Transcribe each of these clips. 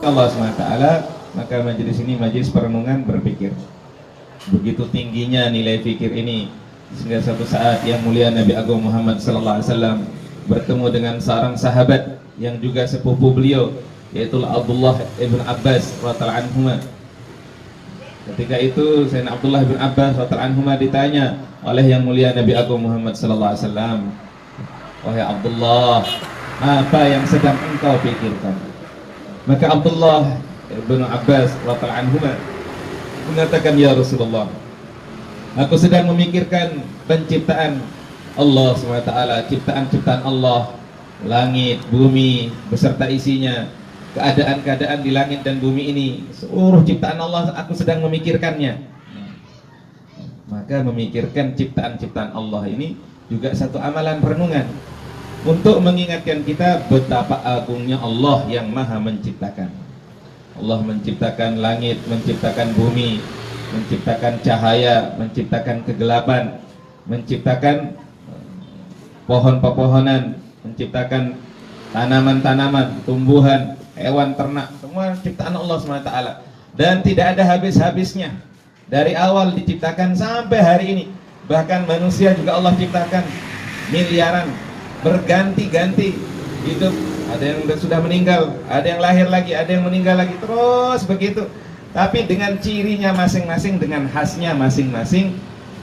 Allah SWT, maka majelis ini majelis perenungan berpikir. Begitu tingginya nilai fikir ini, sehingga suatu saat yang mulia Nabi Agung Muhammad SAW bertemu dengan seorang sahabat yang juga sepupu beliau, yaitu Abdullah ibn Abbas radhiyallahu anhuma. Ketika itu Sayyidina Abdullah bin Abbas radhiyallahu anhuma ditanya oleh yang mulia Nabi Agung Muhammad SAW, wahai Abdullah, apa yang sedang engkau pikirkan? Maka Abdullah bin Abbas radhiyallahu anhuma mengatakan, ya Rasulullah, aku sedang memikirkan penciptaan Allah SWT, ciptaan-ciptaan Allah, langit, bumi beserta isinya, keadaan-keadaan di langit dan bumi ini, seluruh ciptaan Allah aku sedang memikirkannya. Maka memikirkan ciptaan-ciptaan Allah ini juga satu amalan perenungan untuk mengingatkan kita betapa agungnya Allah yang maha menciptakan. Allah menciptakan langit, menciptakan bumi, menciptakan cahaya, menciptakan kegelapan, menciptakan pohon-pepohonan, menciptakan tanaman-tanaman, tumbuhan, hewan, ternak, semua ciptaan Allah SWT. Dan tidak ada habis-habisnya. Dari awal diciptakan sampai hari ini. Bahkan manusia juga Allah ciptakan miliaran, berganti-ganti hidup. Ada yang sudah meninggal, ada yang lahir lagi, ada yang meninggal lagi, terus begitu. Tapi dengan cirinya masing-masing, dengan khasnya masing-masing,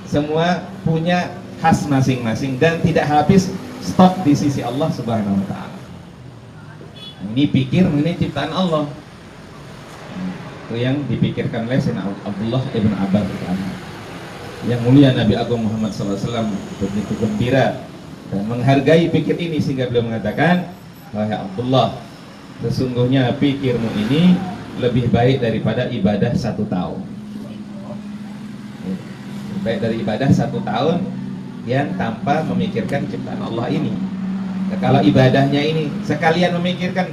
semua punya khas masing-masing dan tidak habis stok di sisi Allah Subhanahu wa Ta'ala. Ini pikir mengenai ciptaan Allah. Itu yang dipikirkan oleh Sayyidina Abdullah ibn Abbas. Yang mulia Nabi Agung Muhammad SAW begitu gembira dan menghargai pikir ini sehingga beliau mengatakan, wahai Abdullah, sesungguhnya pikirmu ini lebih baik daripada ibadah 1 tahun. Baik dari ibadah 1 tahun yang tanpa memikirkan ciptaan Allah ini. Nah, kalau ibadahnya ini sekalian memikirkan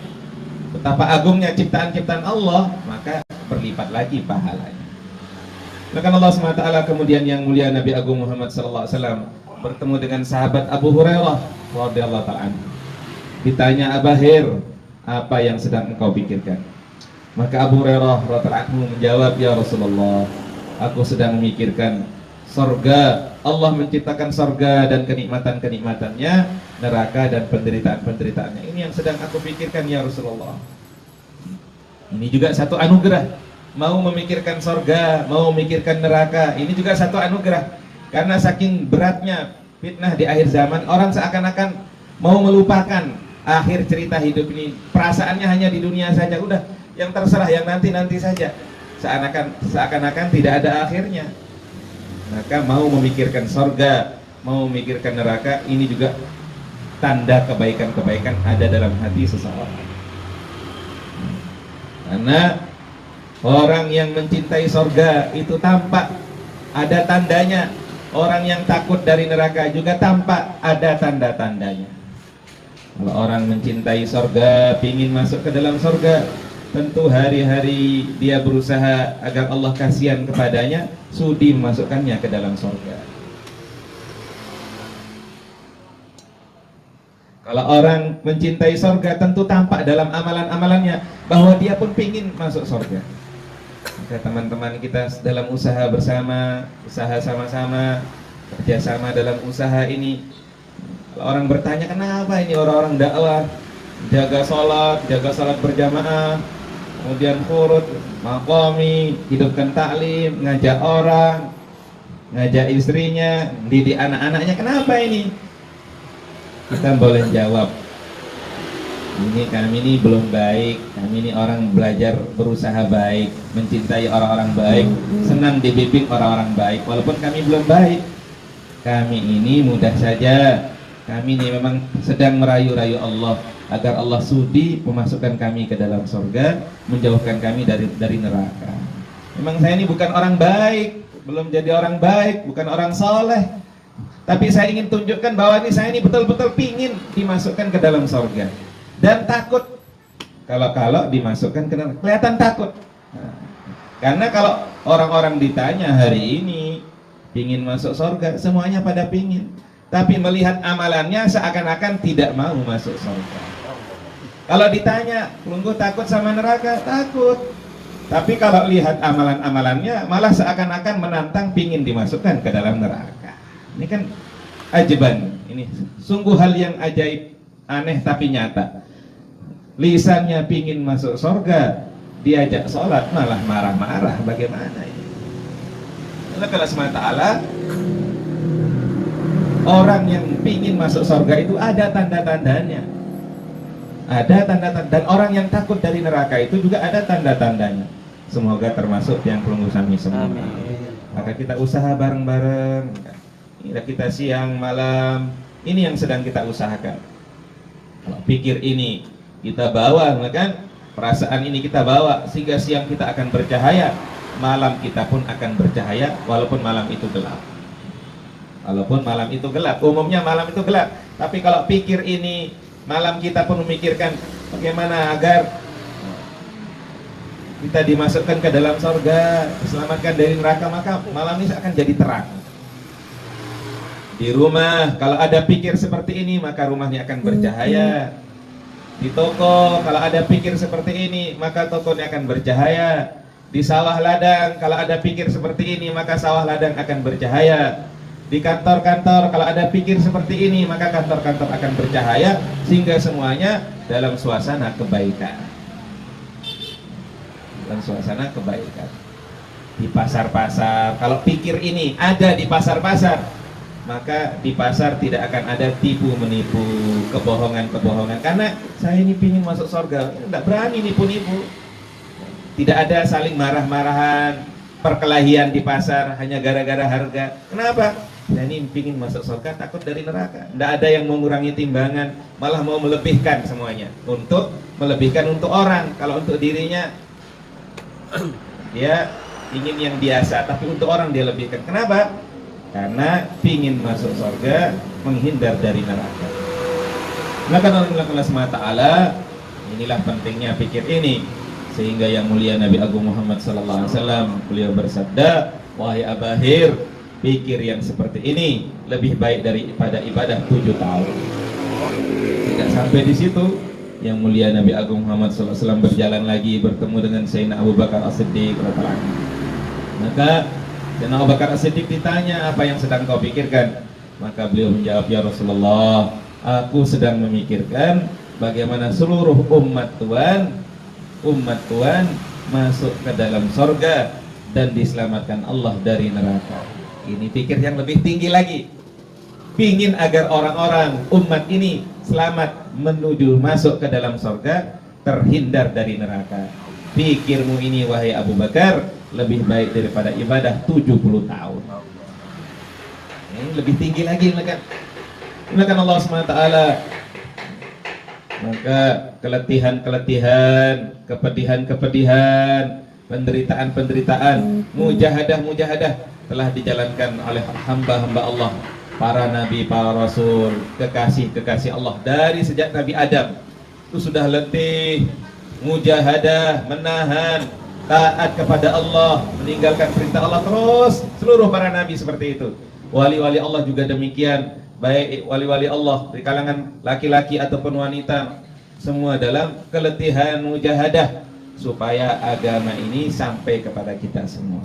betapa agungnya ciptaan-ciptaan Allah, maka berlipat lagi pahalanya. Maka Allah SWT kemudian yang mulia Nabi Agung Muhammad SAW bertemu dengan sahabat Abu Hurairah radhiyallahu ta'ala anhu. Ditanya, Abahir, apa yang sedang engkau pikirkan? Maka Abu Hurairah radhiyallahu anhu menjawab, ya Rasulullah, aku sedang memikirkan sorga. Allah menciptakan sorga dan kenikmatan-kenikmatannya, neraka dan penderitaan-penderitaannya. Ini yang sedang aku pikirkan, ya Rasulullah. Ini juga satu anugerah. Mau memikirkan sorga, mau memikirkan neraka, ini juga satu anugerah. Karena saking beratnya fitnah di akhir zaman, orang seakan-akan mau melupakan akhir cerita hidup ini. Perasaannya hanya di dunia saja, udah yang terserah, yang nanti-nanti saja. Seakan-akan tidak ada akhirnya. Maka mau memikirkan sorga, mau memikirkan neraka, ini juga tanda kebaikan-kebaikan ada dalam hati seseorang. Karena orang yang mencintai sorga itu tampak ada tandanya. Orang yang takut dari neraka juga tampak ada tanda-tandanya. Kalau orang mencintai sorga, ingin masuk ke dalam sorga, tentu hari-hari dia berusaha agar Allah kasihan kepadanya, sudi memasukkannya ke dalam sorga. Kalau orang mencintai sorga, tentu tampak dalam amalan-amalannya bahwa dia pun ingin masuk sorga. Maka teman-teman kita dalam usaha bersama, usaha sama-sama, kerjasama dalam usaha ini, orang bertanya, kenapa ini orang-orang dakwah jaga sholat berjamaah, kemudian khurut, maqami, hidupkan taklim, ngajak orang, ngajak istrinya, didik anak-anaknya, kenapa ini? Kita boleh jawab, kami ini belum baik, kami ini orang belajar berusaha baik, mencintai orang-orang baik, senang dibimbing orang-orang baik, walaupun kami belum baik. Kami ini mudah saja, kami ini memang sedang merayu-rayu Allah agar Allah sudi memasukkan kami ke dalam surga, menjauhkan kami dari neraka. Memang saya ini bukan orang baik, belum jadi orang baik, bukan orang soleh, tapi saya ingin tunjukkan bahwa saya ini betul-betul pingin dimasukkan ke dalam surga. Dan takut kalau dimasukkan ke neraka, kelihatan takut. Karena kalau orang-orang ditanya hari ini pingin masuk surga, semuanya pada pingin, tapi melihat amalannya seakan-akan tidak mau masuk surga. Kalau ditanya, Pelunggu takut sama neraka? Takut. Tapi kalau lihat amalan-amalannya, malah seakan-akan menantang pingin dimasukkan ke dalam neraka. Ini kan ajaban. Ini sungguh hal yang ajaib, aneh tapi nyata. Lisannya pingin masuk surga, diajak sholat malah marah-marah. Bagaimana ini? Allah SWT, orang yang pingin masuk surga itu ada tanda-tandanya. Ada tanda-tanda, dan orang yang takut dari neraka itu juga ada tanda-tandanya. Semoga termasuk yang Pelunggu Sami semua. Maka kita usaha bareng-bareng. Inilah kita siang malam, ini yang sedang kita usahakan. Kalau pikir ini kita bawa, maka perasaan ini kita bawa, sehingga siang kita akan bercahaya, malam kita pun akan bercahaya, walaupun malam itu gelap. Walaupun malam itu gelap, umumnya malam itu gelap. Tapi kalau pikir ini, malam kita pun memikirkan bagaimana agar kita dimasukkan ke dalam surga, diselamatkan dari neraka, maka malam ini akan jadi terang. Di rumah, kalau ada pikir seperti ini, maka rumahnya akan bercahaya. Di toko, kalau ada pikir seperti ini, maka tokonya akan bercahaya. Di sawah ladang, kalau ada pikir seperti ini, maka sawah ladang akan bercahaya. Di kantor-kantor, kalau ada pikir seperti ini, maka kantor-kantor akan bercahaya, sehingga semuanya dalam suasana kebaikan. Dalam suasana kebaikan. Di pasar-pasar, kalau pikir ini ada di pasar-pasar, maka di pasar tidak akan ada tipu menipu, kebohongan-kebohongan. Karena saya ini pingin masuk surga, tidak berani nipu-nipu. Tidak ada saling marah-marahan, perkelahian di pasar hanya gara-gara harga. Kenapa? Saya ini pingin masuk surga, takut dari neraka. Tidak ada yang mengurangi timbangan, malah mau melebihkan semuanya. Untuk melebihkan untuk orang. Kalau untuk dirinya, dia ingin yang biasa, tapi untuk orang dia lebihkan. Kenapa? Karena pingin masuk surga, menghindar dari neraka. Maka Allah SWT, inilah pentingnya pikir ini. Sehingga yang mulia Nabi Agung Muhammad SAW, beliau bersabda, wahai Abahir, pikir yang seperti ini lebih baik daripada ibadah 7 tahun. Tidak sampai di situ, yang mulia Nabi Agung Muhammad SAW berjalan lagi, bertemu dengan Sayyidina Abu Bakar As-Siddiq. Maka Sayyidina Abu Bakar As-Siddiq ditanya, apa yang sedang kau pikirkan? Maka beliau menjawab, ya Rasulullah, aku sedang memikirkan bagaimana seluruh umat Tuhan masuk ke dalam surga dan diselamatkan Allah dari neraka. Ini pikir yang lebih tinggi lagi. Pingin agar orang-orang umat ini selamat menuju masuk ke dalam surga, terhindar dari neraka. Pikirmu ini wahai Abu Bakar lebih baik daripada ibadah 70 tahun. Ini lebih tinggi lagi, maka Allah SWT. Maka keletihan-keletihan, kepedihan-kepedihan, penderitaan-penderitaan, mujahadah-mujahadah telah dijalankan oleh hamba-hamba Allah, para nabi, para rasul, kekasih-kekasih Allah dari sejak Nabi Adam. Itu sudah letih, mujahadah, menahan, taat kepada Allah, meninggalkan perintah Allah terus. Seluruh para nabi seperti itu. Wali-wali Allah juga demikian, baik wali-wali Allah di kalangan laki-laki ataupun wanita, semua dalam keletihan mujahadah supaya agama ini sampai kepada kita semua.